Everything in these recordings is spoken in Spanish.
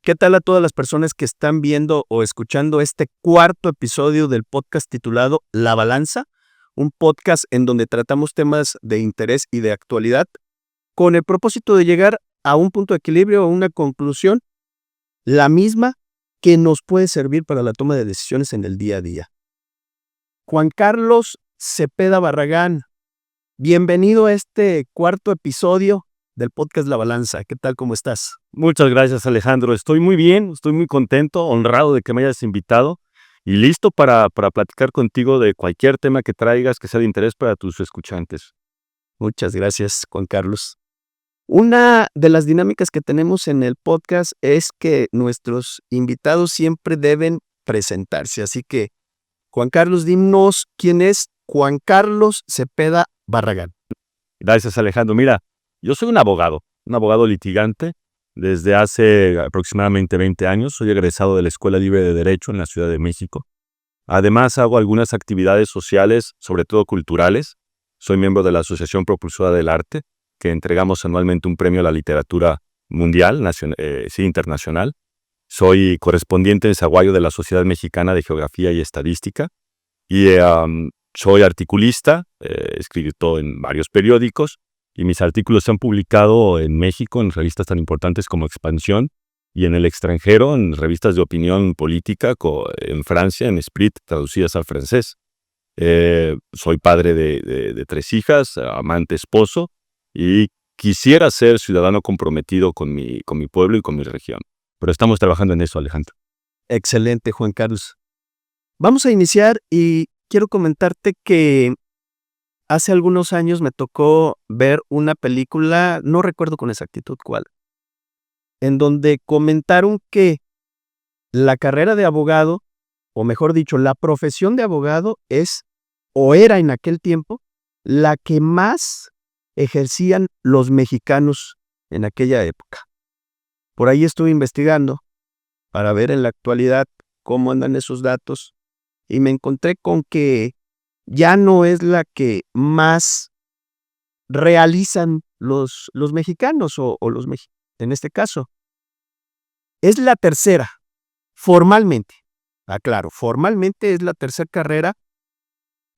¿Qué tal a todas las personas que están viendo o escuchando este cuarto episodio del podcast titulado La Balanza? Un podcast en donde tratamos temas de interés y de actualidad con el propósito de llegar a un punto de equilibrio o una conclusión, la misma que nos puede servir para la toma de decisiones en el día a día. Juan Carlos Cepeda Barragán, bienvenido a este cuarto episodio del podcast La Balanza. ¿Qué tal? ¿Cómo estás? Muchas gracias, Alejandro. Estoy muy bien, estoy muy contento, honrado de que me hayas invitado y listo para platicar contigo de cualquier tema que traigas que sea de interés para tus escuchantes. Muchas gracias, Juan Carlos. Una de las dinámicas que tenemos en el podcast es que nuestros invitados siempre deben presentarse. Así que, Juan Carlos, dinos quién es Juan Carlos Cepeda Barragán. Gracias, Alejandro. Mira, yo soy un abogado litigante desde hace aproximadamente 20 años. Soy egresado de la Escuela Libre de Derecho en la Ciudad de México. Además, hago algunas actividades sociales, sobre todo culturales. Soy miembro de la Asociación Propulsora del Arte, que entregamos anualmente un premio a la literatura mundial, internacional. Soy correspondiente en Zaguayo de la Sociedad Mexicana de Geografía y Estadística. Y soy articulista, he escrito en varios periódicos, y mis artículos se han publicado en México en revistas tan importantes como Expansión, y en el extranjero en revistas de opinión política, en Francia, en Esprit, traducidas al francés. Soy padre de 3 hijas, amante, esposo, y quisiera ser ciudadano comprometido con mi pueblo y con mi región. Pero estamos trabajando en eso, Alejandro. Excelente, Juan Carlos. Vamos a iniciar y quiero comentarte que hace algunos años me tocó ver una película, no recuerdo con exactitud cuál, en donde comentaron que la carrera de abogado, o mejor dicho, la profesión de abogado es, o era en aquel tiempo, la que más ejercían los mexicanos en aquella época. Por ahí estuve investigando para ver en la actualidad cómo andan esos datos y me encontré con que ya no es la que más realizan los mexicanos o los mexicanos, en este caso. Es la tercera, formalmente. Aclaro, formalmente es la tercera carrera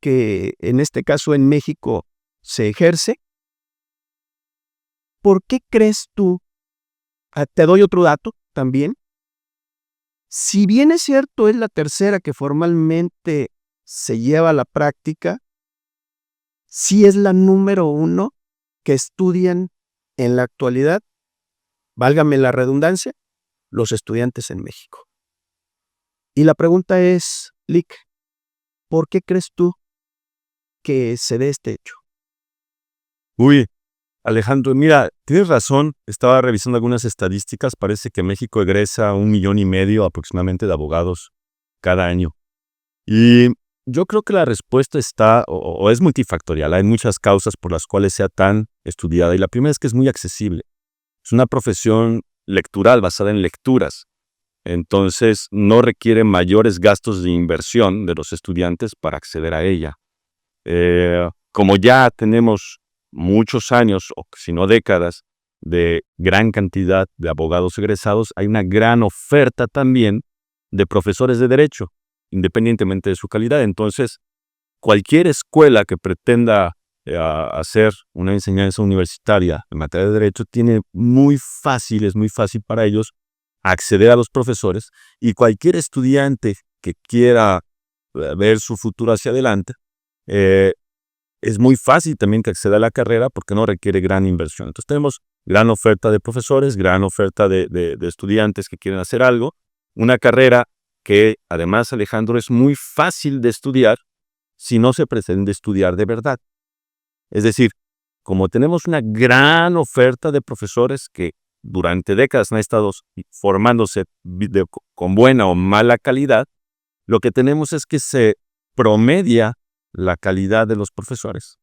que en este caso en México se ejerce. ¿Por qué crees tú? Te doy otro dato también. Si bien es cierto, es la tercera que formalmente se lleva a la práctica, sí es la número 1 que estudian en la actualidad, válgame la redundancia, los estudiantes en México. Y la pregunta es, Lick, ¿por qué crees tú que se dé este hecho? Uy, Alejandro, mira, tienes razón, estaba revisando algunas estadísticas, parece que México egresa 1,5 millones aproximadamente de abogados cada año. Y yo creo que la respuesta está, o es multifactorial, hay muchas causas por las cuales sea tan estudiada, y la primera es que es muy accesible. Es una profesión lectural, basada en lecturas, entonces no requiere mayores gastos de inversión de los estudiantes para acceder a ella. Como ya tenemos muchos años, o si no décadas, de gran cantidad de abogados egresados, hay una gran oferta también de profesores de derecho, independientemente de su calidad. Entonces, cualquier escuela que pretenda hacer una enseñanza universitaria en materia de derecho es muy fácil para ellos acceder a los profesores, y cualquier estudiante que quiera ver su futuro hacia adelante, es muy fácil también que acceda a la carrera porque no requiere gran inversión. Entonces tenemos gran oferta de profesores, gran oferta de estudiantes que quieren hacer algo, una carrera que además, Alejandro, es muy fácil de estudiar si no se pretende estudiar de verdad. Es decir, como tenemos una gran oferta de profesores que durante décadas han estado formándose con buena o mala calidad, lo que tenemos es que se promedia la calidad de los profesores,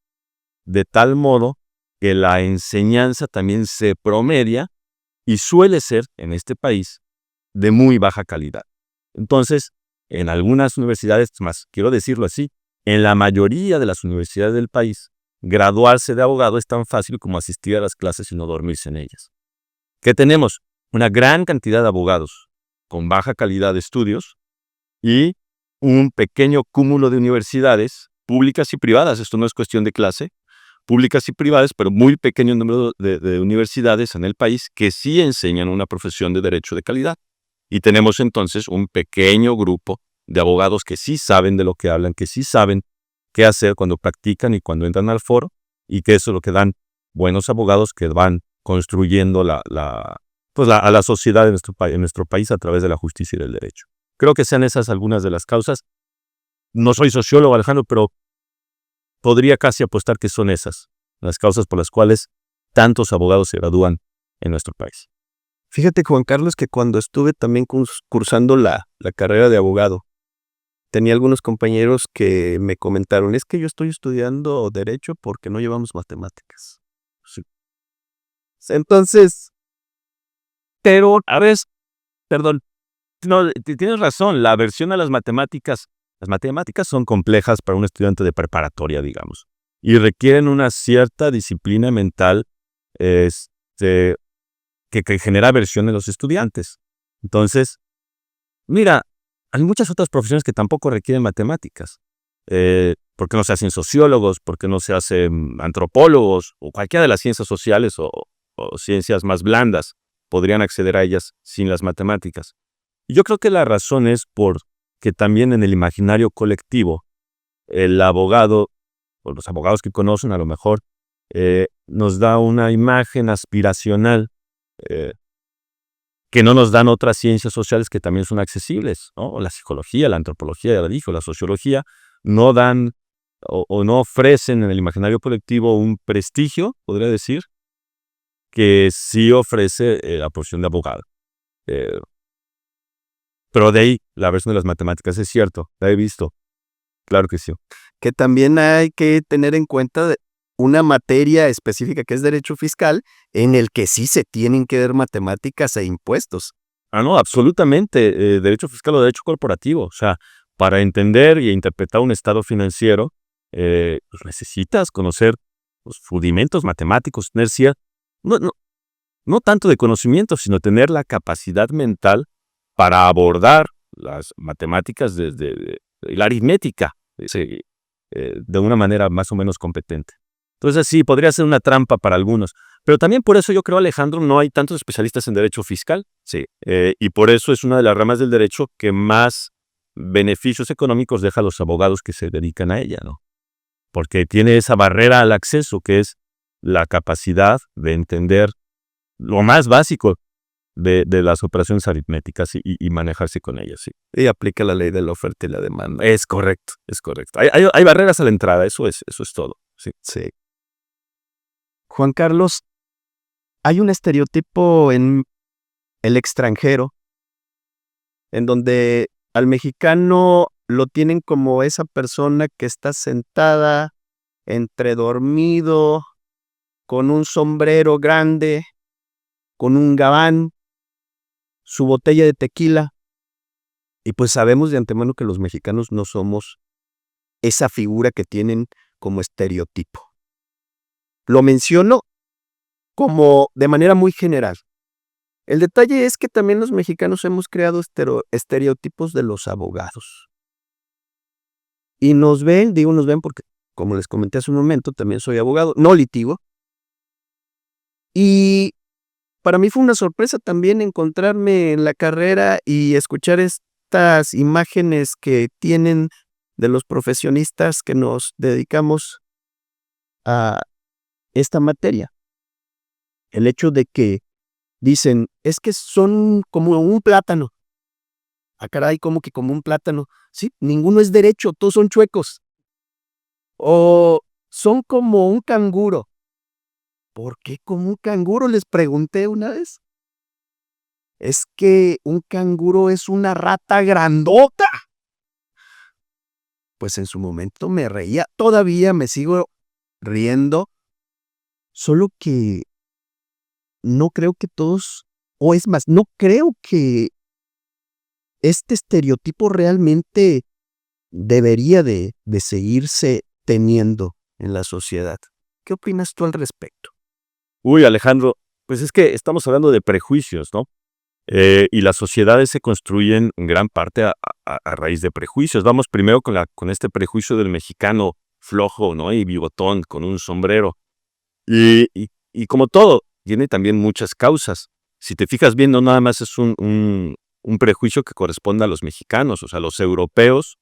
de tal modo que la enseñanza también se promedia y suele ser, en este país, de muy baja calidad. Entonces, en algunas universidades, más quiero decirlo así, en la mayoría de las universidades del país, graduarse de abogado es tan fácil como asistir a las clases y no dormirse en ellas. ¿Qué tenemos? una gran cantidad de abogados con baja calidad de estudios y un pequeño cúmulo de universidades públicas y privadas. Esto no es cuestión de clase, públicas y privadas, pero muy pequeño número de universidades en el país que sí enseñan una profesión de derecho de calidad. Y tenemos entonces un pequeño grupo de abogados que sí saben de lo que hablan, que sí saben qué hacer cuando practican y cuando entran al foro, y que eso es lo que dan buenos abogados que van construyendo a la sociedad en nuestro país a través de la justicia y del derecho. Creo que sean esas algunas de las causas. No soy sociólogo, Alejandro, pero podría casi apostar que son esas las causas por las cuales tantos abogados se gradúan en nuestro país. Fíjate, Juan Carlos, que cuando estuve también cursando la carrera de abogado, tenía algunos compañeros que me comentaron, es que yo estoy estudiando derecho porque no llevamos matemáticas. Sí. Entonces, pero, a ver, perdón, No, tienes razón, la aversión a las matemáticas son complejas para un estudiante de preparatoria, digamos, y requieren una cierta disciplina mental que genera aversión en los estudiantes. Entonces, mira, hay muchas otras profesiones que tampoco requieren matemáticas. ¿Por qué no se hacen sociólogos? ¿Por qué no se hacen antropólogos? O cualquiera de las ciencias sociales o ciencias más blandas podrían acceder a ellas sin las matemáticas. Y yo creo que la razón es porque también en el imaginario colectivo, el abogado, o los abogados que conocen a lo mejor, nos da una imagen aspiracional que no nos dan otras ciencias sociales que también son accesibles, ¿no? La psicología, la antropología, ya lo dijo, la sociología, no dan o no ofrecen en el imaginario colectivo un prestigio, podría decir, que sí ofrece la profesión de abogado. Pero de ahí, la versión de las matemáticas es cierto, la he visto, claro que sí. Que también hay que tener en cuenta una materia específica que es derecho fiscal, en el que sí se tienen que ver matemáticas e impuestos. No, absolutamente, derecho fiscal o derecho corporativo, o sea, para entender y interpretar un estado financiero, pues necesitas conocer los rudimentos matemáticos, tener no tanto de conocimiento, sino tener la capacidad mental para abordar las matemáticas de la aritmética de una manera más o menos competente. Entonces sí, podría ser una trampa para algunos. Pero también por eso yo creo, Alejandro, no hay tantos especialistas en derecho fiscal. Sí. Y por eso es una de las ramas del derecho que más beneficios económicos deja a los abogados que se dedican a ella, ¿no? Porque tiene esa barrera al acceso, que es la capacidad de entender lo más básico de las operaciones aritméticas y manejarse con ellas, sí. Y aplica la ley de la oferta y la demanda. Es correcto, es correcto. Hay barreras a la entrada, eso es todo. Sí. Sí. Juan Carlos, hay un estereotipo en el extranjero en donde al mexicano lo tienen como esa persona que está sentada, entre dormido, con un sombrero grande, con un gabán, su botella de tequila. Y pues sabemos de antemano que los mexicanos no somos esa figura que tienen como estereotipo. Lo menciono como de manera muy general. El detalle es que también los mexicanos hemos creado estereotipos de los abogados. Y nos ven porque, como les comenté hace un momento, también soy abogado, no litigo. Y para mí fue una sorpresa también encontrarme en la carrera y escuchar estas imágenes que tienen de los profesionistas que nos dedicamos a esta materia. El hecho de que dicen, es que son como un plátano. Ah, caray, como un plátano. Sí, ninguno es derecho, todos son chuecos. O son como un canguro. ¿Por qué como un canguro? Les pregunté una vez. Es que un canguro es una rata grandota. Pues en su momento me reía, todavía me sigo riendo, solo que no creo que todos, o es más, no creo que este estereotipo realmente debería de seguirse teniendo en la sociedad. ¿Qué opinas tú al respecto? Uy, Alejandro, pues es que estamos hablando de prejuicios, ¿no? Y las sociedades se construyen en gran parte a raíz de prejuicios. Vamos primero con este prejuicio del mexicano flojo, ¿no? Y bigotón, con un sombrero. Y como todo, tiene también muchas causas. Si te fijas bien, no nada más es un prejuicio que corresponde a los mexicanos. O sea, los europeos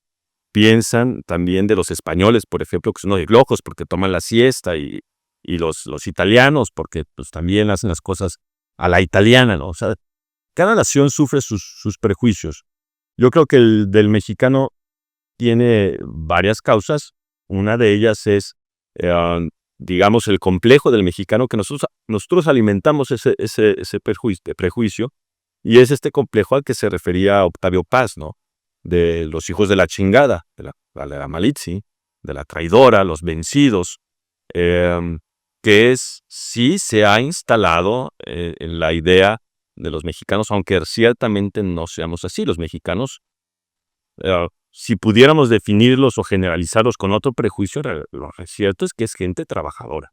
piensan también de los españoles, por ejemplo, que son unos locos porque toman la siesta, y los italianos porque pues, también hacen las cosas a la italiana, ¿no? O sea, cada nación sufre sus prejuicios. Yo creo que el del mexicano tiene varias causas. Una de ellas es, digamos, el complejo del mexicano, que nosotros alimentamos ese prejuicio, y es este complejo al que se refería Octavio Paz, ¿no? De los hijos de la chingada, de la Malitzi, de la traidora, los vencidos, que sí se ha instalado en la idea de los mexicanos, aunque ciertamente no seamos así. Los mexicanos, si pudiéramos definirlos o generalizarlos con otro prejuicio, lo cierto es que es gente trabajadora.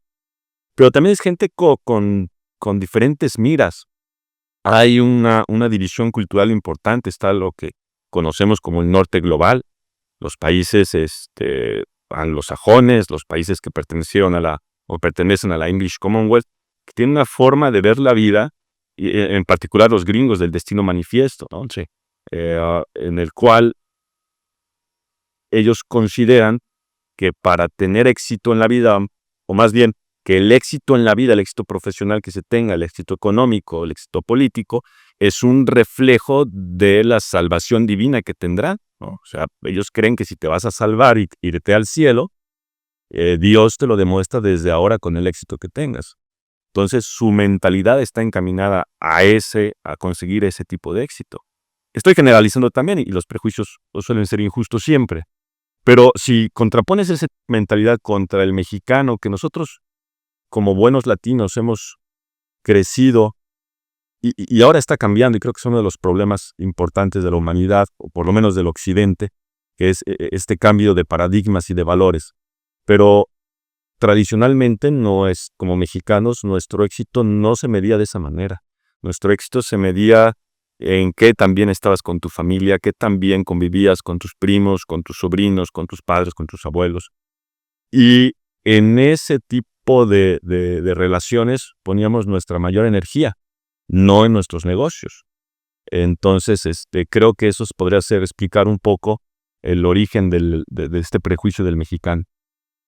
Pero también es gente con diferentes miras. Hay una división cultural importante. Está lo que conocemos como el norte global, los países anglosajones, los países que pertenecen a la English Commonwealth, que tienen una forma de ver la vida, y en particular los gringos del Destino Manifiesto, ¿no? Sí. En el cual ellos consideran que para tener éxito en la vida, o más bien que el éxito en la vida, el éxito profesional que se tenga, el éxito económico, el éxito político, es un reflejo de la salvación divina que tendrán, ¿no? O sea, ellos creen que si te vas a salvar y irte al cielo, Dios te lo demuestra desde ahora con el éxito que tengas. Entonces, su mentalidad está encaminada a conseguir ese tipo de éxito. Estoy generalizando también, y los prejuicios suelen ser injustos siempre. Pero si contrapones esa mentalidad contra el mexicano, que nosotros, como buenos latinos, hemos crecido, y ahora está cambiando, y creo que es uno de los problemas importantes de la humanidad, o por lo menos del occidente, que es este cambio de paradigmas y de valores. Pero tradicionalmente, no es como mexicanos, nuestro éxito no se medía de esa manera. Nuestro éxito se medía en qué tan bien estabas con tu familia, qué tan bien convivías con tus primos, con tus sobrinos, con tus padres, con tus abuelos. Y en ese tipo de relaciones poníamos nuestra mayor energía, no en nuestros negocios. Entonces, creo que eso podría explicar un poco el origen de este prejuicio del mexicano.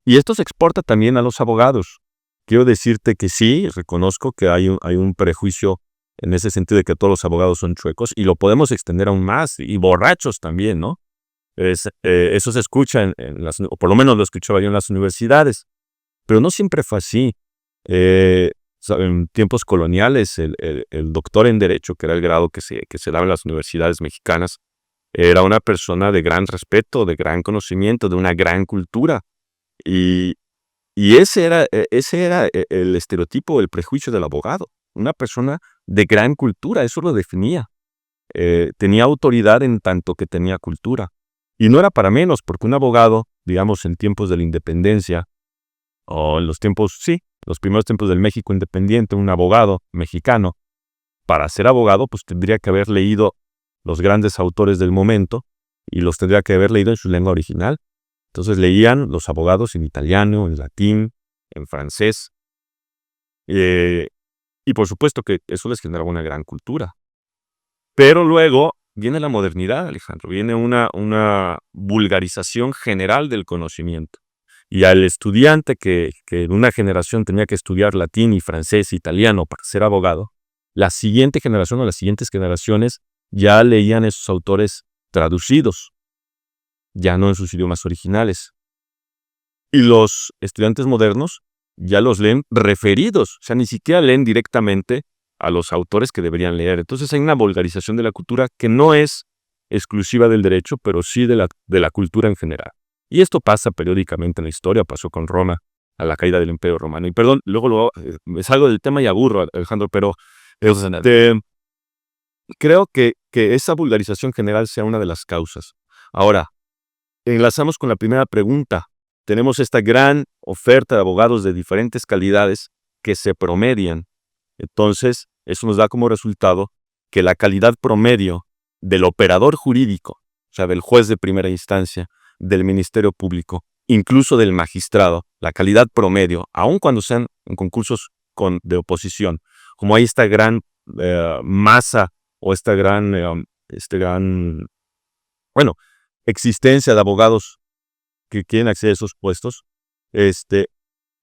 Y esto se exporta también a los abogados. Quiero decirte que sí, reconozco que hay un prejuicio en ese sentido de que todos los abogados son chuecos, y lo podemos extender aún más, y borrachos también, ¿no? Eso se escucha o por lo menos lo escuchaba yo en las universidades, pero no siempre fue así. En tiempos coloniales, el doctor en Derecho, que era el grado que se daba en las universidades mexicanas, era una persona de gran respeto, de gran conocimiento, de una gran cultura. Y ese era el estereotipo, el prejuicio del abogado. Una persona de gran cultura, eso lo definía. Tenía autoridad en tanto que tenía cultura. Y no era para menos, porque un abogado, digamos, en tiempos de la independencia, o en los primeros tiempos del México independiente, un abogado mexicano, para ser abogado, pues tendría que haber leído los grandes autores del momento, y los tendría que haber leído en su lengua original. Entonces leían los abogados en italiano, en latín, en francés. Y por supuesto que eso les generaba una gran cultura. Pero luego viene la modernidad, Alejandro. Viene una vulgarización general del conocimiento. Y al estudiante que en una generación tenía que estudiar latín y francés e italiano para ser abogado, la siguiente generación o las siguientes generaciones ya leían esos autores traducidos, ya no en sus idiomas originales. Y los estudiantes modernos ya los leen referidos, o sea, ni siquiera leen directamente a los autores que deberían leer. Entonces hay una vulgarización de la cultura que no es exclusiva del derecho, pero sí de la cultura en general. Y esto pasa periódicamente en la historia. Pasó con Roma a la caída del Imperio Romano. Y perdón, luego me salgo del tema y aburro, Alejandro, pero creo que esa vulgarización general sea una de las causas. Ahora, enlazamos con la primera pregunta. Tenemos esta gran oferta de abogados de diferentes calidades que se promedian. Entonces, eso nos da como resultado que la calidad promedio del operador jurídico, o sea, del juez de primera instancia, del Ministerio Público, incluso del magistrado, la calidad promedio, aun cuando sean en concursos de oposición, como hay esta gran masa o esta gran, bueno, existencia de abogados que quieren acceder a esos puestos,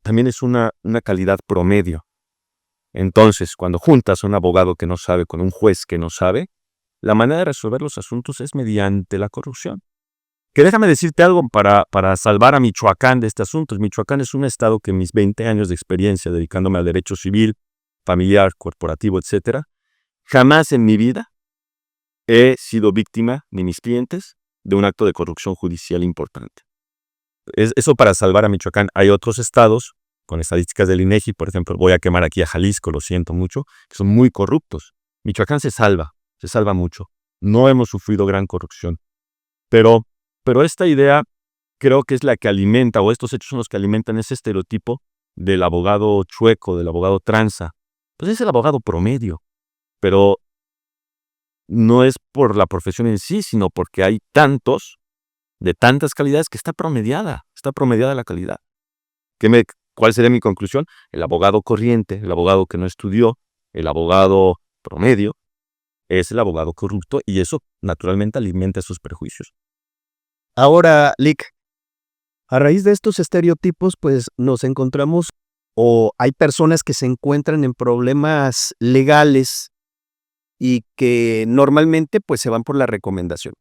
también es una calidad promedio. Entonces, cuando juntas a un abogado que no sabe con un juez que no sabe, la manera de resolver los asuntos es mediante la corrupción. Que déjame decirte algo para salvar a Michoacán de este asunto. Michoacán es un estado que en mis 20 años de experiencia dedicándome al derecho civil, familiar, corporativo, etc., jamás en mi vida he sido víctima, ni mis clientes, de un acto de corrupción judicial importante. Eso para salvar a Michoacán. Hay otros estados, con estadísticas del INEGI, por ejemplo, voy a quemar aquí a Jalisco, lo siento mucho, que son muy corruptos. Michoacán se salva mucho. No hemos sufrido gran corrupción. Pero esta idea creo que es la que alimenta, o estos hechos son los que alimentan ese estereotipo del abogado chueco, del abogado tranza. Pues es el abogado promedio, pero no es por la profesión en sí, sino porque hay tantos, de tantas calidades, que está promediada la calidad. ¿Cuál sería mi conclusión? El abogado corriente, el abogado que no estudió, el abogado promedio, es el abogado corrupto, y eso naturalmente alimenta esos prejuicios. Ahora, Lic, a raíz de estos estereotipos, pues nos encontramos, o hay personas que se encuentran en problemas legales y que normalmente pues se van por la recomendación.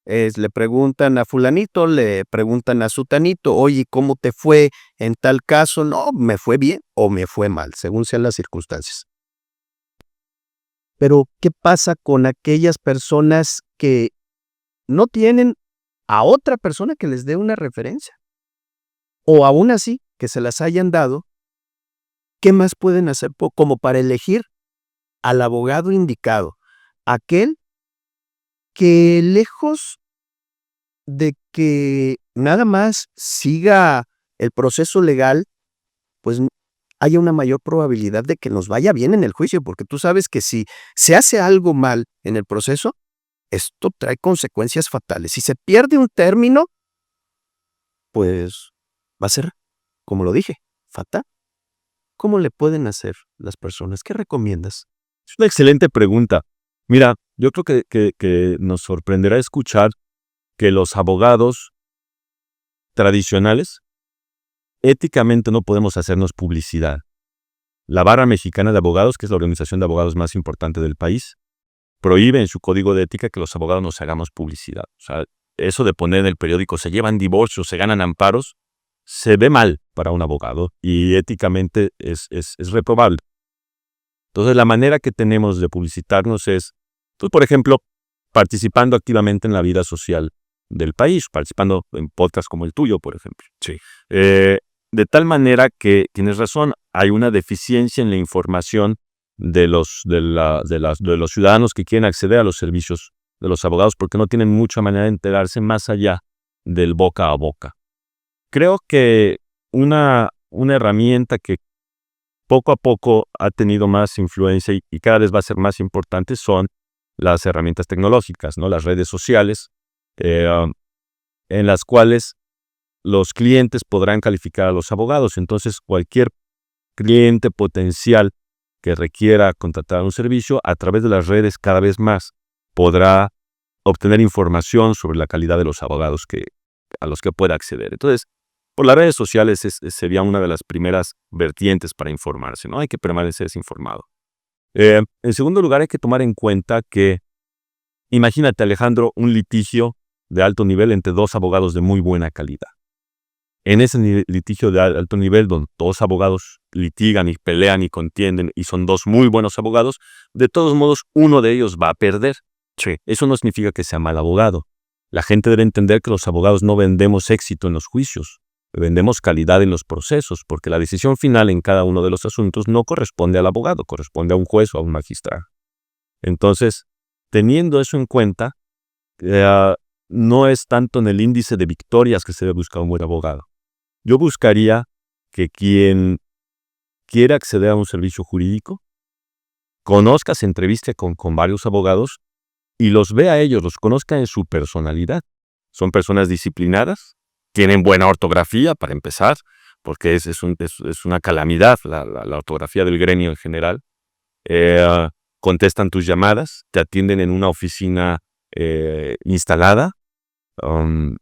Le preguntan a fulanito, le preguntan a sutanito, oye, ¿cómo te fue en tal caso? No, me fue bien o me fue mal, según sean las circunstancias. Pero, ¿qué pasa con aquellas personas que no tienen a otra persona que les dé una referencia? O aún así, que se las hayan dado, ¿qué más pueden hacer como para elegir al abogado indicado? Aquel que lejos de que nada más siga el proceso legal, pues haya una mayor probabilidad de que nos vaya bien en el juicio, porque tú sabes que si se hace algo mal en el proceso, esto trae consecuencias fatales. Si se pierde un término, pues va a ser, como lo dije, fatal. ¿Cómo le pueden hacer las personas? ¿Qué recomiendas? Es una excelente pregunta. Mira, yo creo que nos sorprenderá escuchar que los abogados tradicionales éticamente no podemos hacernos publicidad. La Barra Mexicana de Abogados, que es la organización de abogados más importante del país, prohíbe en su código de ética que los abogados nos hagamos publicidad. O sea, eso de poner en el periódico, se llevan divorcios, se ganan amparos, se ve mal para un abogado y éticamente es reprobable. Entonces, la manera que tenemos de publicitarnos es, pues, por ejemplo, participando activamente en la vida social del país, participando en podcasts como el tuyo, por ejemplo. Sí. De tal manera que, tienes razón, hay una deficiencia en la información de los ciudadanos que quieren acceder a los servicios de los abogados, porque no tienen mucha manera de enterarse más allá del boca a boca. Creo que una herramienta que poco a poco ha tenido más influencia y cada vez va a ser más importante son las herramientas tecnológicas, ¿no? Las redes sociales, en las cuales los clientes podrán calificar a los abogados. Entonces, cualquier cliente potencial que requiera contratar un servicio, a través de las redes cada vez más podrá obtener información sobre la calidad de los abogados a los que pueda acceder. Entonces, por las redes sociales sería una de las primeras vertientes para informarse, ¿no? Hay que permanecer informado. En segundo lugar, hay que tomar en cuenta que, imagínate, Alejandro, un litigio de alto nivel entre dos abogados de muy buena calidad. En ese litigio de alto nivel, donde dos abogados litigan y pelean y contienden y son dos muy buenos abogados, de todos modos uno de ellos va a perder. Sí. Eso no significa que sea mal abogado. La gente debe entender que los abogados no vendemos éxito en los juicios, vendemos calidad en los procesos, porque la decisión final en cada uno de los asuntos no corresponde al abogado, corresponde a un juez o a un magistrado. Entonces, teniendo eso en cuenta, no es tanto en el índice de victorias que se debe buscar un buen abogado. Yo buscaría que quien quiera acceder a un servicio jurídico conozca, se entreviste con varios abogados y los vea a ellos, los conozca en su personalidad. Son personas disciplinadas, tienen buena ortografía para empezar, porque es una calamidad la ortografía del gremio en general. Contestan tus llamadas, te atienden en una oficina instalada, son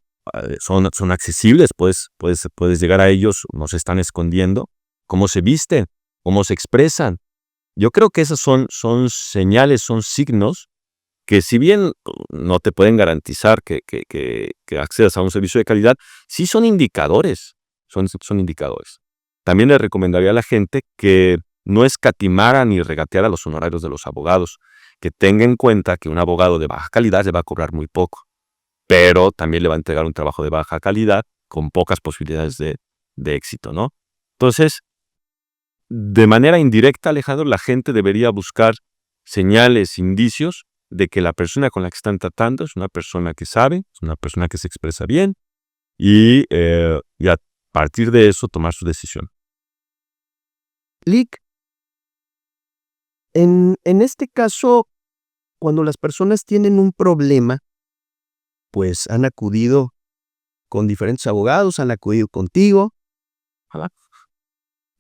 accesibles, puedes llegar a ellos, no se están escondiendo, cómo se visten, cómo se expresan. Yo creo que esas son señales, son signos que si bien no te pueden garantizar que accedas a un servicio de calidad, sí son indicadores, son indicadores. También le recomendaría a la gente que no escatimara ni regateara los honorarios de los abogados, que tenga en cuenta que un abogado de baja calidad le va a cobrar muy poco, pero también le va a entregar un trabajo de baja calidad con pocas posibilidades de éxito, ¿no? Entonces, de manera indirecta, Alejandro, la gente debería buscar señales, indicios de que la persona con la que están tratando es una persona que sabe, es una persona que se expresa bien y a partir de eso tomar su decisión. Lic, en este caso, cuando las personas tienen un problema, pues han acudido con diferentes abogados, han acudido contigo.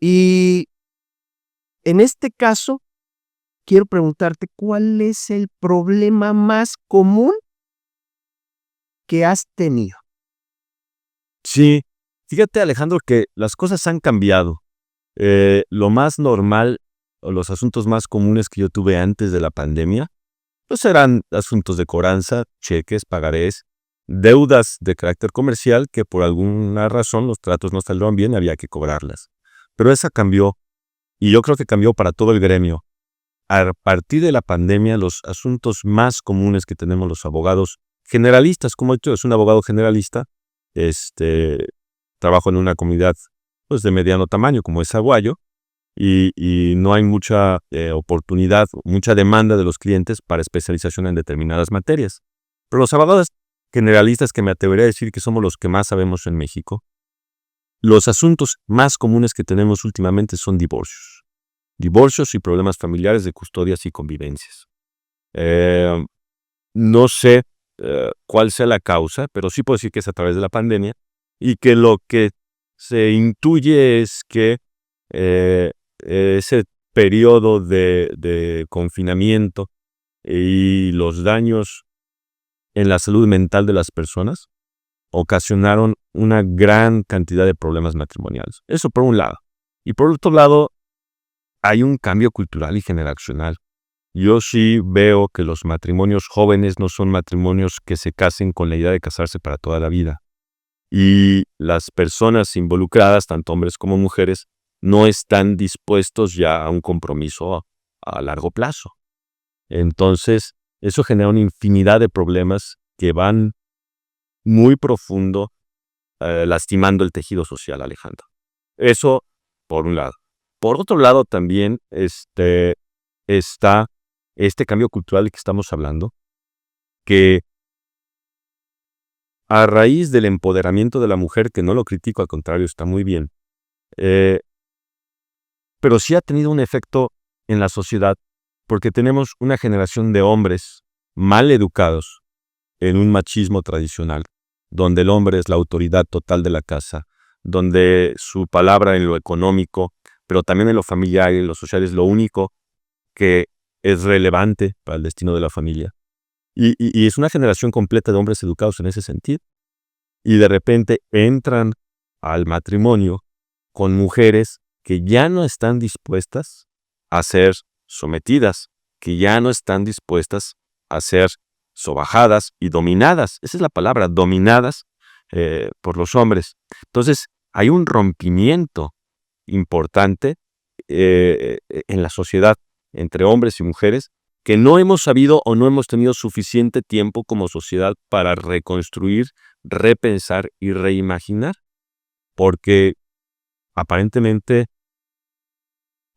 Y en este caso, quiero preguntarte, ¿cuál es el problema más común que has tenido? Sí, fíjate, Alejandro, que las cosas han cambiado. Lo más normal o los asuntos más comunes que yo tuve antes de la pandemia, pues eran asuntos de cobranza, cheques, pagarés, deudas de carácter comercial que por alguna razón los tratos no salieron bien y había que cobrarlas. Pero esa cambió y yo creo que cambió para todo el gremio. A partir de la pandemia, los asuntos más comunes que tenemos los abogados generalistas, como yo soy un abogado generalista, trabajo en una comunidad pues, de mediano tamaño como es Aguayo y no hay mucha oportunidad, mucha demanda de los clientes para especialización en determinadas materias. Pero los abogados generalistas, que me atrevería a decir que somos los que más sabemos en México, los asuntos más comunes que tenemos últimamente son divorcios. Divorcios y problemas familiares de custodias y convivencias. No sé cuál sea la causa, pero sí puedo decir que es a través de la pandemia y que lo que se intuye es que ese periodo de confinamiento y los daños en la salud mental de las personas ocasionaron una gran cantidad de problemas matrimoniales. Eso por un lado. Y por otro lado, hay un cambio cultural y generacional. Yo sí veo que los matrimonios jóvenes no son matrimonios que se casen con la idea de casarse para toda la vida. Y las personas involucradas, tanto hombres como mujeres, no están dispuestos ya a un compromiso a largo plazo. Entonces, eso genera una infinidad de problemas que van muy profundo, lastimando el tejido social, Alejandro. Eso por un lado. Por otro lado también está este cambio cultural del que estamos hablando, que a raíz del empoderamiento de la mujer, que no lo critico, al contrario, está muy bien, pero sí ha tenido un efecto en la sociedad, porque tenemos una generación de hombres mal educados en un machismo tradicional, donde el hombre es la autoridad total de la casa, donde su palabra en lo económico, pero también en lo familiar y en lo social es lo único que es relevante para el destino de la familia. Y es una generación completa de hombres educados en ese sentido. Y de repente entran al matrimonio con mujeres que ya no están dispuestas a ser sometidas, que ya no están dispuestas a ser sobajadas y dominadas. Esa es la palabra, dominadas por los hombres. Entonces, hay un rompimiento importante en la sociedad entre hombres y mujeres que no hemos sabido o no hemos tenido suficiente tiempo como sociedad para reconstruir, repensar y reimaginar. Porque aparentemente,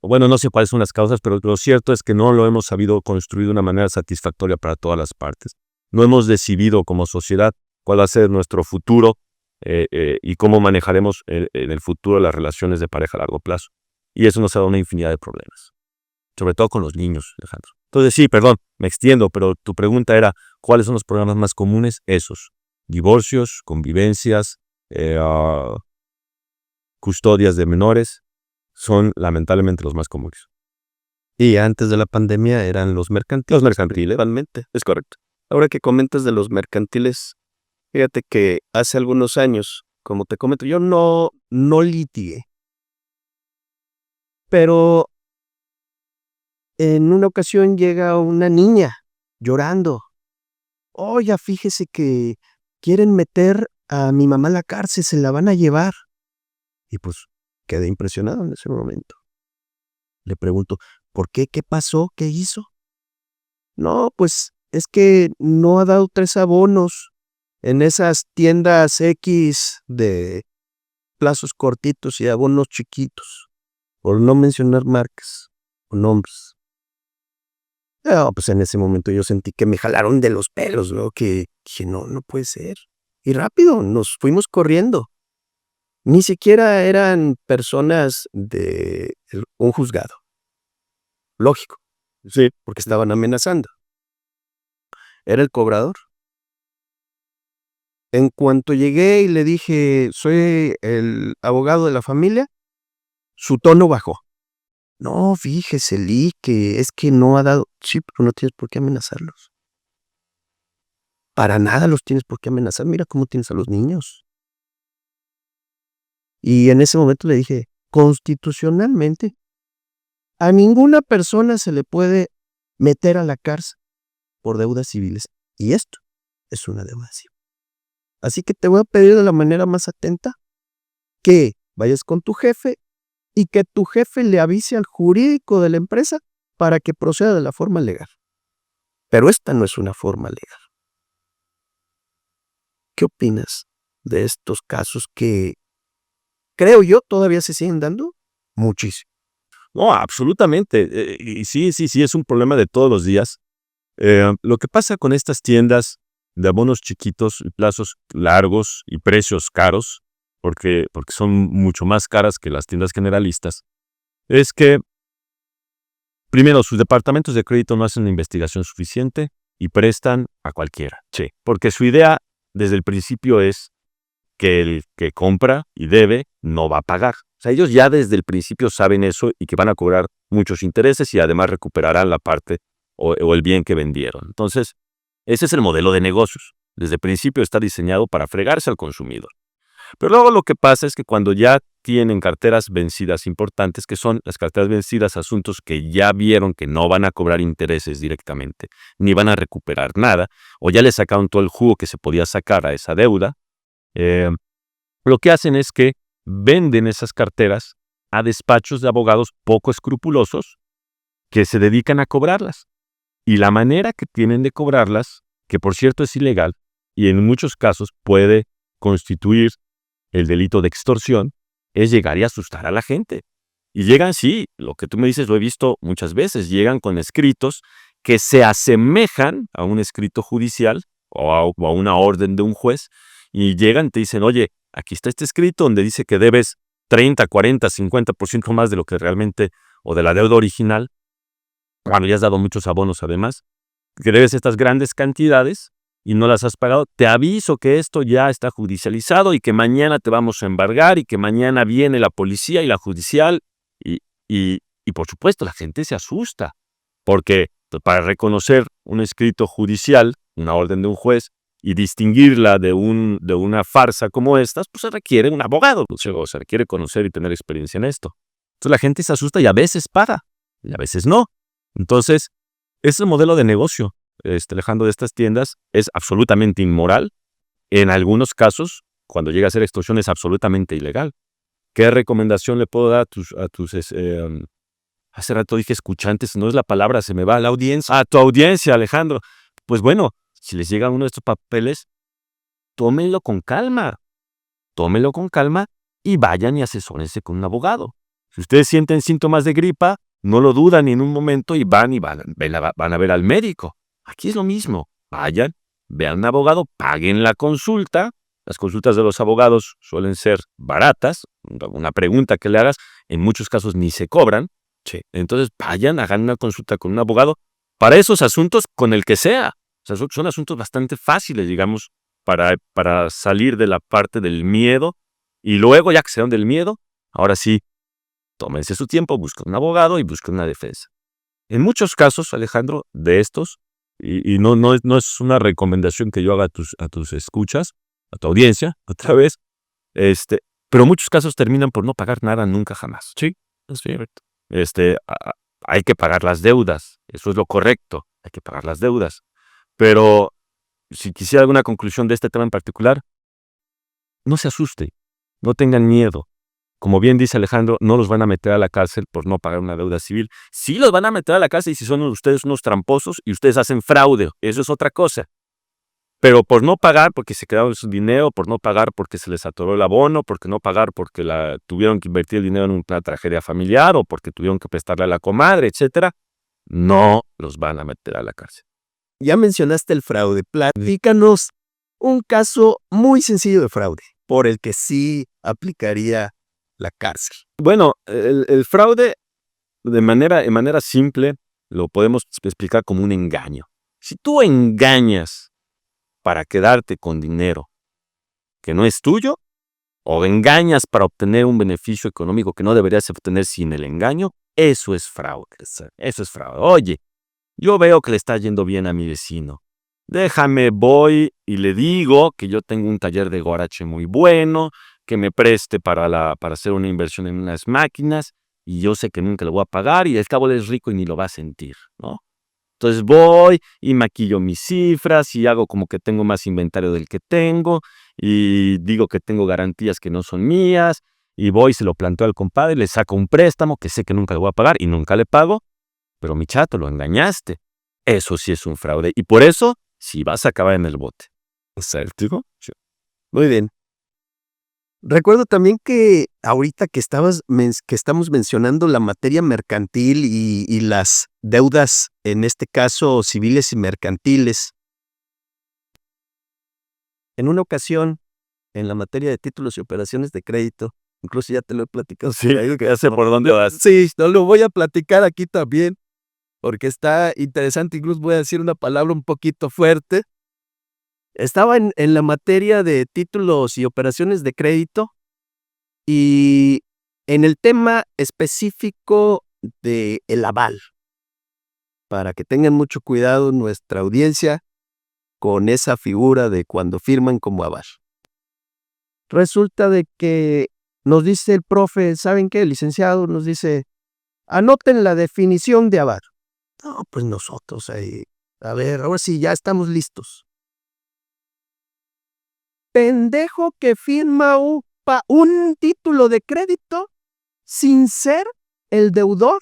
bueno, no sé cuáles son las causas, pero lo cierto es que no lo hemos sabido construir de una manera satisfactoria para todas las partes. No hemos decidido como sociedad cuál va a ser nuestro futuro y cómo manejaremos en el futuro las relaciones de pareja a largo plazo. Y eso nos ha dado una infinidad de problemas. sobre todo con los niños, Alejandro. Entonces sí, perdón, me extiendo, pero tu pregunta era, ¿cuáles son los problemas más comunes? Esos, divorcios, convivencias, custodias de menores, son lamentablemente los más comunes. Y antes de la pandemia eran los mercantiles. Los mercantiles, Principalmente. es correcto. Ahora que comentas de los mercantiles, fíjate que hace algunos años, como te comento, yo no litigué, pero en una ocasión llega una niña llorando. Oiga, fíjese que quieren meter a mi mamá a la cárcel, se la van a llevar. Y pues quedé impresionado en ese momento. Le pregunto, ¿por qué? ¿Qué pasó? ¿Qué hizo? No, pues es que no ha dado 3 abonos en esas tiendas X de plazos cortitos y abonos chiquitos, por no mencionar marcas o nombres. No, pues en ese momento yo sentí que me jalaron de los pelos, ¿no? Que dije, no puede ser. Y rápido, nos fuimos corriendo. Ni siquiera eran personas de un juzgado. Lógico, Sí, porque estaban amenazando. Era el cobrador. En cuanto llegué y le dije, soy el abogado de la familia, su tono bajó. No, fíjese, Lee, que es que no ha dado. Sí, pero no tienes por qué amenazarlos. Para nada los tienes por qué amenazar. Mira cómo tienes a los niños. Y en ese momento le dije, constitucionalmente, a ninguna persona se le puede meter a la cárcel por deudas civiles. Y esto es una deuda civil. Así que te voy a pedir de la manera más atenta que vayas con tu jefe y que tu jefe le avise al jurídico de la empresa para que proceda de la forma legal. Pero esta no es una forma legal. ¿Qué opinas de estos casos que, creo yo, todavía se siguen dando? Muchísimo. no, absolutamente. Y sí, es un problema de todos los días. Lo que pasa con estas tiendas de abonos chiquitos, y plazos largos y precios caros, porque son mucho más caras que las tiendas generalistas, es que, primero, sus departamentos de crédito no hacen la investigación suficiente y prestan a cualquiera. Sí. Porque su idea desde el principio es que el que compra y debe no va a pagar. O sea, ellos ya desde el principio saben eso y que van a cobrar muchos intereses y además recuperarán la parte o el bien que vendieron. Entonces, ese es el modelo de negocios. Desde el principio está diseñado para fregarse al consumidor. Pero luego lo que pasa es que cuando ya tienen carteras vencidas importantes, que son las carteras vencidas, asuntos que ya vieron que no van a cobrar intereses directamente, ni van a recuperar nada, o ya le sacaron todo el jugo que se podía sacar a esa deuda, lo que hacen es que venden esas carteras a despachos de abogados poco escrupulosos que se dedican a cobrarlas. Y la manera que tienen de cobrarlas, que por cierto es ilegal, y en muchos casos puede constituir el delito de extorsión, es llegar y asustar a la gente. Y llegan, sí, lo que tú me dices lo he visto muchas veces, llegan con escritos que se asemejan a un escrito judicial o a una orden de un juez, y llegan y te dicen, oye, aquí está este escrito donde dice que debes 30, 40, 50% más de lo que realmente, o de la deuda original, cuando ya has dado muchos abonos además, que debes estas grandes cantidades y no las has pagado. Te aviso que esto ya está judicializado y que mañana te vamos a embargar y que mañana viene la policía y la judicial y por supuesto la gente se asusta porque para reconocer un escrito judicial, una orden de un juez, y distinguirla de una farsa como estas, pues se requiere un abogado, o se requiere conocer y tener experiencia en esto. Entonces la gente se asusta y a veces paga, y a veces no. Entonces, ese modelo de negocio, Alejandro, de estas tiendas es absolutamente inmoral. En algunos casos, cuando llega a ser extorsión, es absolutamente ilegal. ¿Qué recomendación le puedo dar a tus hace rato dije escuchantes, no es la palabra, se me va, a la audiencia. A tu audiencia, Alejandro. Pues bueno, si les llega uno de estos papeles, tómenlo con calma y vayan y asesórense con un abogado. Si ustedes sienten síntomas de gripa, no lo dudan ni en un momento y van a ver al médico. Aquí es lo mismo. Vayan, vean a un abogado, paguen la consulta. Las consultas de los abogados suelen ser baratas. Una pregunta que le hagas, en muchos casos ni se cobran. Sí. Entonces vayan, hagan una consulta con un abogado para esos asuntos, con el que sea. O sea, son asuntos bastante fáciles, digamos, para salir de la parte del miedo. Y luego, ya que se dan del miedo, ahora sí, tómense su tiempo, busquen un abogado y busquen una defensa. En muchos casos, Alejandro, de estos, y no es una recomendación que yo haga a tus escuchas, a tu audiencia, otra vez, pero muchos casos terminan por no pagar nada nunca jamás. Sí, es cierto. Hay que pagar las deudas, eso es lo correcto, hay que pagar las deudas. Pero si quisiera alguna conclusión de este tema en particular, no se asuste, no tengan miedo. Como bien dice Alejandro, no los van a meter a la cárcel por no pagar una deuda civil. Sí los van a meter a la cárcel si son ustedes unos tramposos y ustedes hacen fraude. Eso es otra cosa. Pero por no pagar porque se quedaron su dinero, por no pagar porque se les atoró el abono, porque no pagar porque tuvieron que invertir el dinero en una tragedia familiar o porque tuvieron que prestarle a la comadre, etcétera, no los van a meter a la cárcel. Ya mencionaste el fraude. Platícanos un caso muy sencillo de fraude por el que sí aplicaría la cárcel. Bueno, el fraude de manera simple lo podemos explicar como un engaño. Si tú engañas para quedarte con dinero que no es tuyo, o engañas para obtener un beneficio económico que no deberías obtener sin el engaño, eso es fraude. Eso es fraude. Oye, yo veo que le está yendo bien a mi vecino. Voy y le digo que yo tengo un taller de guarache muy bueno, que me preste para hacer una inversión en unas máquinas, y yo sé que nunca le voy a pagar, y al cabo él es rico y ni lo va a sentir, ¿no? Entonces voy y maquillo mis cifras y hago como que tengo más inventario del que tengo y digo que tengo garantías que no son mías y voy y se lo planteo al compadre, le saco un préstamo que sé que nunca le voy a pagar y nunca le pago, pero mi chato, lo engañaste. Eso sí es un fraude y por eso sí vas a acabar en el bote. ¿Cierto? Sí. Muy bien. Recuerdo también que ahorita que estamos mencionando la materia mercantil y las deudas, en este caso civiles y mercantiles. En una ocasión, en la materia de títulos y operaciones de crédito, incluso ya te lo he platicado. Sí, ya sé por dónde vas. Sí, no lo voy a platicar aquí también, porque está interesante, incluso voy a decir una palabra un poquito fuerte. Estaba en la materia de títulos y operaciones de crédito y en el tema específico del aval, para que tengan mucho cuidado nuestra audiencia con esa figura de cuando firman como aval. Resulta de que nos dice el profe, ¿saben qué? El licenciado nos dice, anoten la definición de aval. No, pues nosotros ahí, a ver, ahora sí, ya estamos listos. Pendejo que firma un título de crédito sin ser el deudor,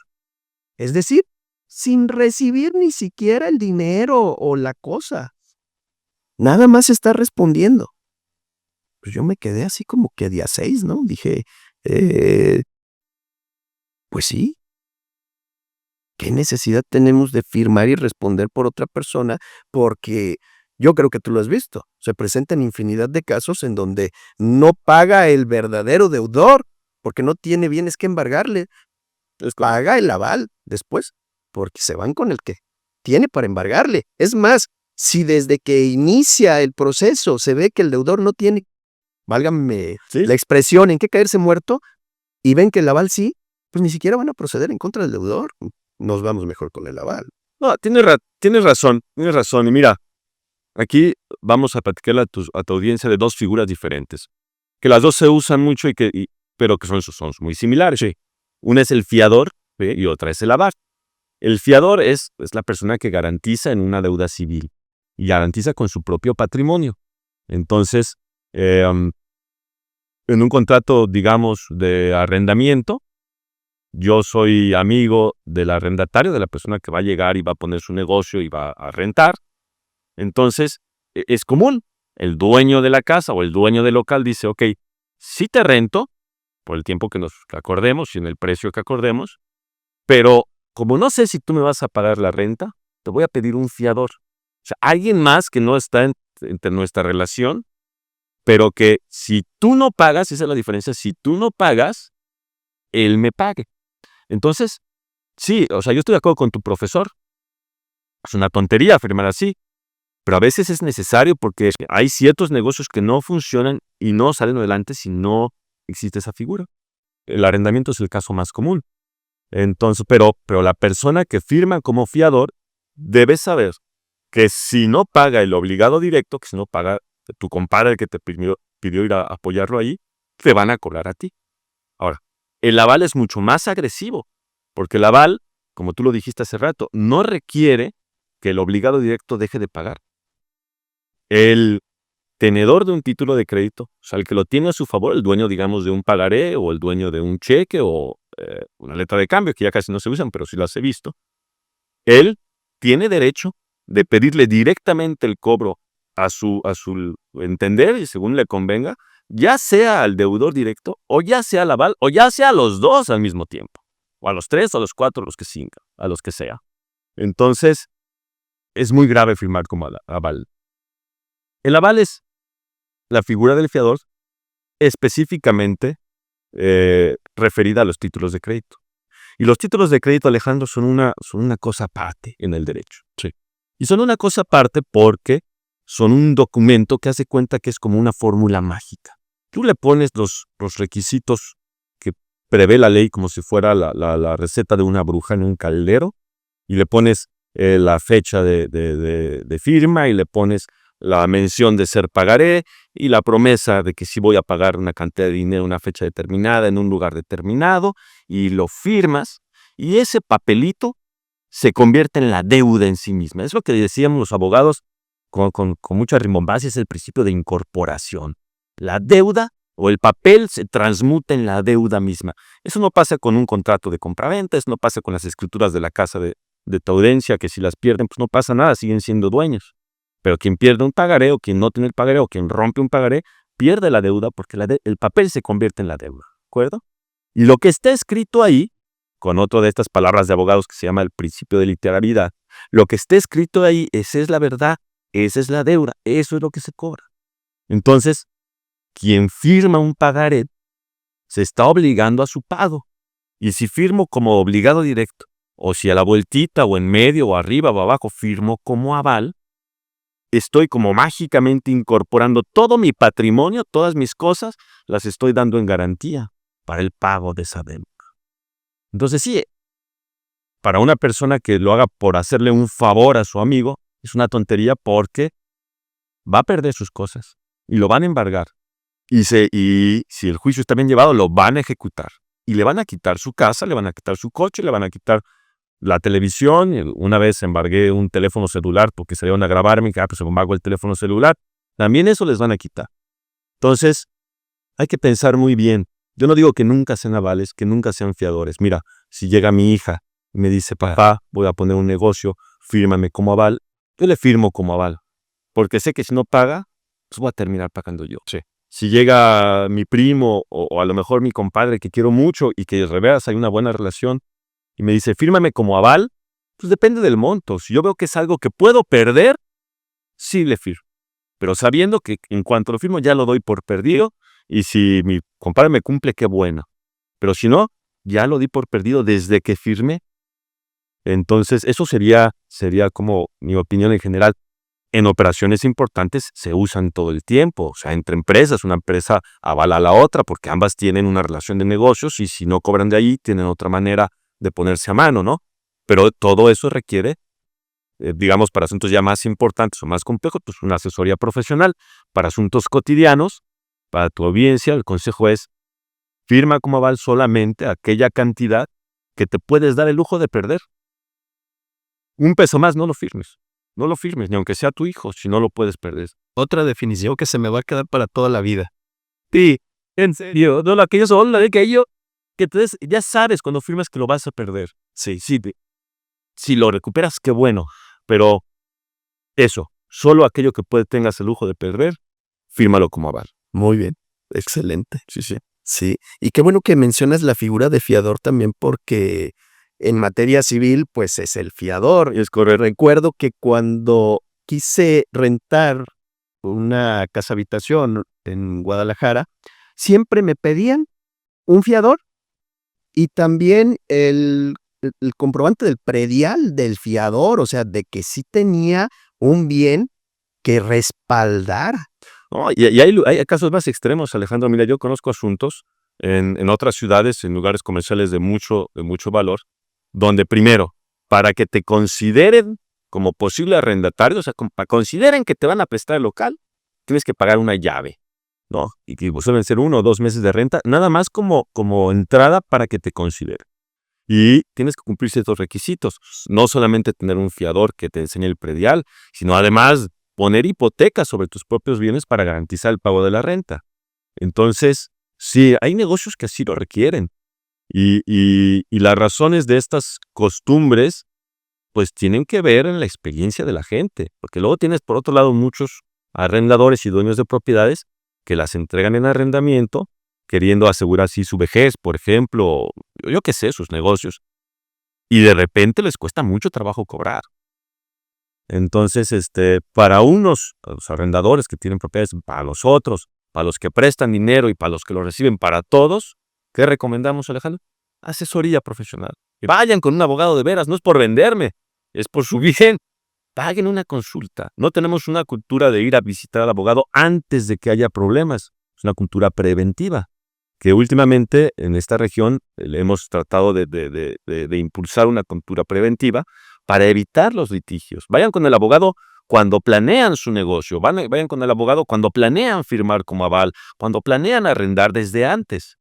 es decir, sin recibir ni siquiera el dinero o la cosa. Nada más está respondiendo. Pues yo me quedé así como que día 6, ¿no? Dije, pues sí. ¿Qué necesidad tenemos de firmar y responder por otra persona? Porque yo creo que tú lo has visto. Se presentan infinidad de casos en donde no paga el verdadero deudor porque no tiene bienes que embargarle. Paga el aval después porque se van con el que tiene para embargarle. Es más, si desde que inicia el proceso se ve que el deudor no tiene, válgame ¿Sí? la expresión, en qué caerse muerto, y ven que el aval sí, pues ni siquiera van a proceder en contra del deudor. Nos vamos mejor con el aval. No, tienes razón. Y mira, aquí vamos a platicar a tu audiencia de dos figuras diferentes, que las dos se usan mucho pero que son muy similares. Sí. Una es el fiador, ¿sí? Y otra es el aval. El fiador es la persona que garantiza en una deuda civil y garantiza con su propio patrimonio. Entonces, en un contrato, digamos, de arrendamiento, yo soy amigo del arrendatario, de la persona que va a llegar y va a poner su negocio y va a rentar. Entonces, es común. El dueño de la casa o el dueño del local dice, ok, sí te rento por el tiempo que nos acordemos y en el precio que acordemos, pero como no sé si tú me vas a pagar la renta, te voy a pedir un fiador. O sea, alguien más que no está entre nuestra relación, pero que si tú no pagas, esa es la diferencia, si tú no pagas, él me pague. Entonces, Sí, o sea, yo estoy de acuerdo con tu profesor. Es una tontería firmar así, pero a veces es necesario porque hay ciertos negocios que no funcionan y no salen adelante si no existe esa figura. El arrendamiento es el caso más común. Entonces, pero la persona que firma como fiador debe saber que si no paga el obligado directo, que si no paga tu compadre que te pidió ir a apoyarlo ahí, te van a cobrar a ti. Ahora, el aval es mucho más agresivo, porque el aval, como tú lo dijiste hace rato, no requiere que el obligado directo deje de pagar. El tenedor de un título de crédito, o sea, el que lo tiene a su favor, el dueño, digamos, de un pagaré o el dueño de un cheque o una letra de cambio, que ya casi no se usan, pero sí las he visto, él tiene derecho de pedirle directamente el cobro a su entender y según le convenga, ya sea al deudor directo o ya sea al aval o ya sea a los dos al mismo tiempo, o a los tres o a los cuatro, a los que sea. Entonces, es muy grave firmar como aval. El aval es la figura del fiador específicamente referida a los títulos de crédito. Y los títulos de crédito, Alejandro, son una cosa aparte en el derecho. Sí. Y son una cosa aparte porque son un documento que hace cuenta que es como una fórmula mágica. Tú le pones los requisitos que prevé la ley como si fuera la receta de una bruja en un caldero y le pones la fecha de firma y le pones la mención de ser pagaré y la promesa de que sí voy a pagar una cantidad de dinero, una fecha determinada, en un lugar determinado, y lo firmas, y ese papelito se convierte en la deuda en sí misma. Es lo que decíamos los abogados con mucha rimbombacía, es el principio de incorporación. La deuda o el papel se transmuta en la deuda misma. Eso no pasa con un contrato de compraventa, eso no pasa con las escrituras de la casa de tu audiencia, que si las pierden, pues no pasa nada, siguen siendo dueños. Pero quien pierde un pagaré o quien no tiene el pagaré o quien rompe un pagaré, pierde la deuda porque el papel se convierte en la deuda, ¿de acuerdo? Y lo que está escrito ahí, con otra de estas palabras de abogados que se llama el principio de literalidad, lo que está escrito ahí, esa es la verdad, esa es la deuda, eso es lo que se cobra. Entonces, quien firma un pagaré se está obligando a su pago. Y si firmo como obligado directo, o si a la vueltita o en medio o arriba o abajo firmo como aval, estoy como mágicamente incorporando todo mi patrimonio, todas mis cosas, las estoy dando en garantía para el pago de esa deuda. Entonces sí, para una persona que lo haga por hacerle un favor a su amigo, es una tontería porque va a perder sus cosas y lo van a embargar. Y si el juicio está bien llevado, lo van a ejecutar. Y le van a quitar su casa, le van a quitar su coche, le van a quitar la televisión. Una vez embargué un teléfono celular porque salieron a grabarme y pues se me embargó el teléfono celular. También eso les van a quitar. Entonces, hay que pensar muy bien. Yo no digo que nunca sean avales, que nunca sean fiadores. Mira, si llega mi hija y me dice, papá, voy a poner un negocio, fírmame como aval, yo le firmo como aval. Porque sé que si no paga, pues voy a terminar pagando yo. Sí. Si llega mi primo o a lo mejor mi compadre que quiero mucho y que de revés hay una buena relación y me dice, fírmame como aval, pues depende del monto. Si yo veo que es algo que puedo perder, sí le firmo. Pero sabiendo que en cuanto lo firmo ya lo doy por perdido y si mi compadre me cumple, qué bueno. Pero si no, ya lo di por perdido desde que firmé. Entonces, eso sería como mi opinión en general. En operaciones importantes se usan todo el tiempo, o sea, entre empresas, una empresa avala a la otra porque ambas tienen una relación de negocios y si no cobran de ahí, tienen otra manera de ponerse a mano, ¿no? Pero todo eso requiere, digamos, para asuntos ya más importantes o más complejos, pues una asesoría profesional. Para asuntos cotidianos, para tu audiencia, el consejo es firma como aval solamente aquella cantidad que te puedes dar el lujo de perder. Un peso más no lo firmes. No lo firmes, ni aunque sea tu hijo, si no lo puedes perder. Otra definición que se me va a quedar para toda la vida. Sí, en serio, no, aquello son la de aquello que ya sabes cuando firmas que lo vas a perder. Sí, si lo recuperas, qué bueno, pero eso, solo aquello que tengas el lujo de perder, fírmalo como aval. Muy bien, excelente. Sí, y qué bueno que mencionas la figura de fiador también porque en materia civil, pues es el fiador. Es correcto. Recuerdo que cuando quise rentar una casa habitación en Guadalajara, siempre me pedían un fiador y también el el comprobante del predial del fiador, o sea, de que sí tenía un bien que respaldara. No, y hay casos más extremos, Alejandro. Mira, yo conozco asuntos en otras ciudades, en lugares comerciales de mucho valor, donde primero, para que te consideren como posible arrendatario, o sea, para consideren que te van a prestar el local, tienes que pagar una llave, ¿no? Y que suelen ser 1 o 2 meses de renta, nada más como entrada para que te consideren. Y tienes que cumplir ciertos requisitos, no solamente tener un fiador que te enseñe el predial, sino además poner hipotecas sobre tus propios bienes para garantizar el pago de la renta. Entonces, sí, hay negocios que así lo requieren. Y las razones de estas costumbres, pues tienen que ver en la experiencia de la gente, porque luego tienes por otro lado muchos arrendadores y dueños de propiedades que las entregan en arrendamiento, queriendo asegurar así su vejez, por ejemplo, o yo qué sé, sus negocios, y de repente les cuesta mucho trabajo cobrar. Entonces, para los arrendadores que tienen propiedades, para los otros, para los que prestan dinero y para los que lo reciben, para todos, ¿qué recomendamos, Alejandro? Asesoría profesional. Vayan con un abogado de veras, no es por venderme, es por su bien. Paguen una consulta. No tenemos una cultura de ir a visitar al abogado antes de que haya problemas. Es una cultura preventiva, que últimamente en esta región hemos tratado de impulsar una cultura preventiva para evitar los litigios. Vayan con el abogado cuando planean su negocio, vayan con el abogado cuando planean firmar como aval, cuando planean arrendar desde antes,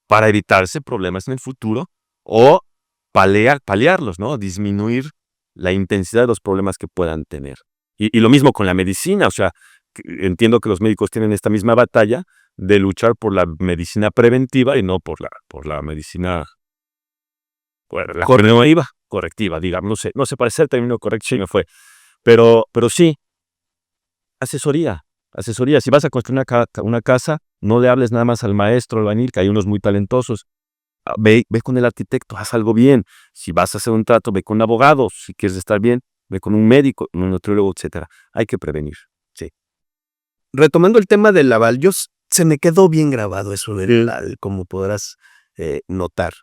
para evitarse problemas en el futuro o paliarlos, ¿no? Disminuir la intensidad de los problemas que puedan tener. Y lo mismo con la medicina, o sea, entiendo que los médicos tienen esta misma batalla de luchar por la medicina preventiva y no por la medicina correctiva, digamos, no sé parece el término correcto, sí me fue. Pero sí, asesoría. Si vas a construir una casa, no le hables nada más al maestro, al albañil, que hay unos muy talentosos. Ve con el arquitecto, haz algo bien. Si vas a hacer un trato, ve con un abogado. Si quieres estar bien, ve con un médico, un nutriólogo, etcétera. Hay que prevenir. Sí. Retomando el tema del aval, se me quedó bien grabado eso del aval, como podrás notar.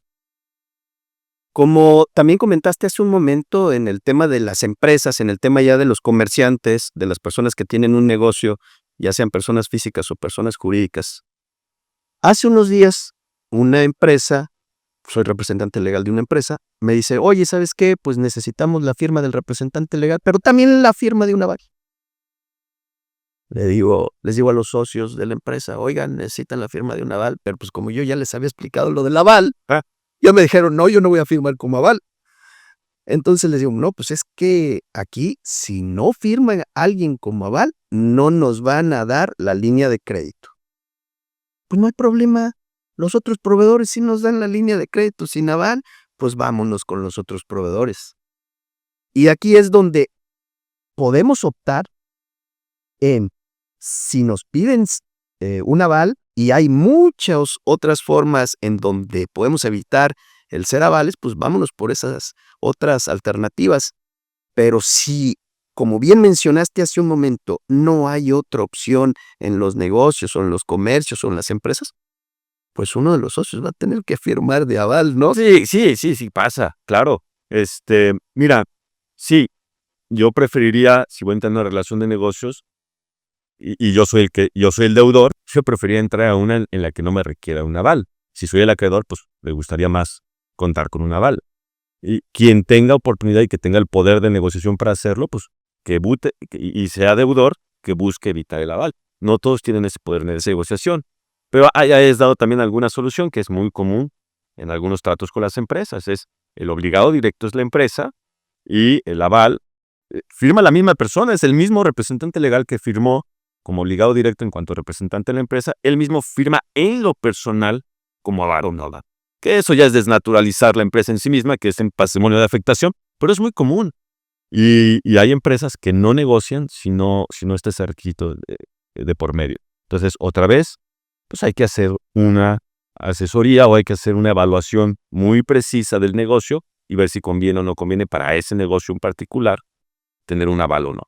Como también comentaste hace un momento en el tema de las empresas, en el tema ya de los comerciantes, de las personas que tienen un negocio, ya sean personas físicas o personas jurídicas. Hace unos días, una empresa, soy representante legal de una empresa, me dice, oye, ¿sabes qué? Pues necesitamos la firma del representante legal, pero también la firma de un aval. Les digo a los socios de la empresa, oigan, necesitan la firma de un aval, pero pues como yo ya les había explicado lo del aval, ya me dijeron, no, yo no voy a firmar como aval. Entonces les digo, no, pues es que aquí, si no firma alguien como aval, no nos van a dar la línea de crédito. Pues no hay problema, los otros proveedores sí nos dan la línea de crédito sin aval, pues vámonos con los otros proveedores. Y aquí es donde podemos optar en, si nos piden un aval, y hay muchas otras formas en donde podemos evitar el ser avales, pues vámonos por esas otras alternativas. Pero si, como bien mencionaste hace un momento, no hay otra opción en los negocios o en los comercios o en las empresas, pues uno de los socios va a tener que firmar de aval, ¿no? Sí pasa, claro. Mira, sí, yo preferiría, si voy a entrar en una relación de negocios, y yo soy el deudor, yo preferiría entrar a una en la que no me requiera un aval. Si soy el acreedor, pues me gustaría más contar con un aval. Y quien tenga oportunidad y que tenga el poder de negociación para hacerlo, pues y sea deudor, que busque evitar el aval. No todos tienen ese poder de negociación. Pero hayas dado también alguna solución que es muy común en algunos tratos con las empresas. Es el obligado directo es la empresa y el aval firma la misma persona, es el mismo representante legal que firmó como obligado directo en cuanto representante de la empresa, él mismo firma en lo personal como aval o no aval. Que eso ya es desnaturalizar la empresa en sí misma, que es en patrimonio de afectación, pero es muy común. Y hay empresas que no negocian si no está ese requisito de por medio. Entonces, otra vez, pues hay que hacer una asesoría o hay que hacer una evaluación muy precisa del negocio y ver si conviene o no conviene para ese negocio en particular tener un aval o no.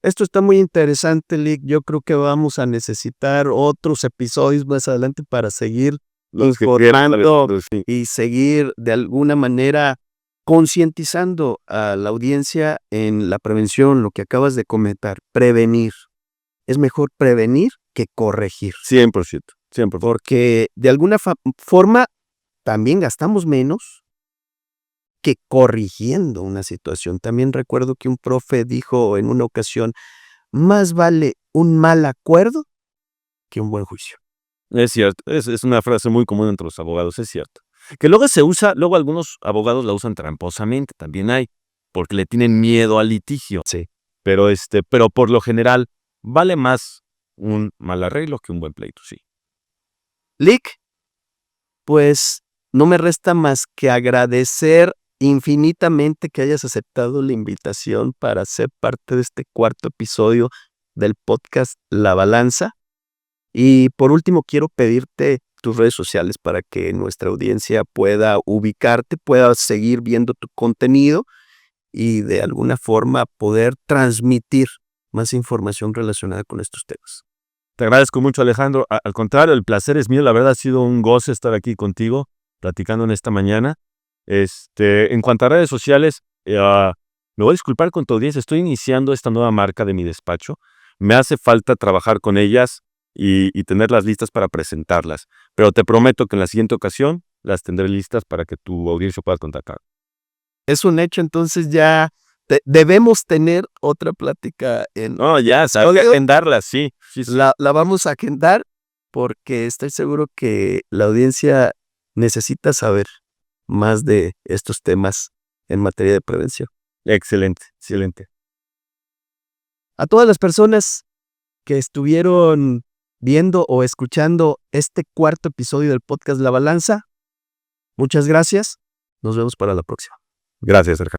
Esto está muy interesante, Lick. Yo creo que vamos a necesitar otros episodios más adelante para seguir Los que quieran, informando sí. y seguir de alguna manera concientizando a la audiencia en la prevención, lo que acabas de comentar, prevenir. Es mejor prevenir que corregir, 100%, 100%. porque de alguna forma también gastamos menos que corrigiendo una situación. También recuerdo que un profe dijo en una ocasión, más vale un mal acuerdo que un buen juicio. Es cierto, es una frase muy común entre los abogados, es cierto. Que luego se usa, luego algunos abogados la usan tramposamente, también hay, porque le tienen miedo al litigio. Sí. Pero por lo general, vale más un mal arreglo que un buen pleito, sí. Lick, pues no me resta más que agradecer infinitamente que hayas aceptado la invitación para ser parte de este cuarto episodio del podcast La Balanza. Y por último, quiero pedirte tus redes sociales para que nuestra audiencia pueda ubicarte, pueda seguir viendo tu contenido y de alguna forma poder transmitir más información relacionada con estos temas. Te agradezco mucho, Alejandro. Al contrario, el placer es mío. La verdad ha sido un goce estar aquí contigo, platicando en esta mañana. En cuanto a redes sociales, me voy a disculpar con tu audiencia. Estoy iniciando esta nueva marca de mi despacho. Me hace falta trabajar con ellas y tenerlas listas para presentarlas. Pero te prometo que en la siguiente ocasión las tendré listas para que tu audiencia pueda contactar. Es un hecho, entonces ya debemos tener otra plática en... No, ya, sabes agendarlas, sí. La vamos a agendar porque estoy seguro que la audiencia necesita saber más de estos temas en materia de prevención. Excelente, excelente. A todas las personas que estuvieron viendo o escuchando este cuarto episodio del podcast La Balanza, muchas gracias. Nos vemos para la próxima. Gracias, Sergio.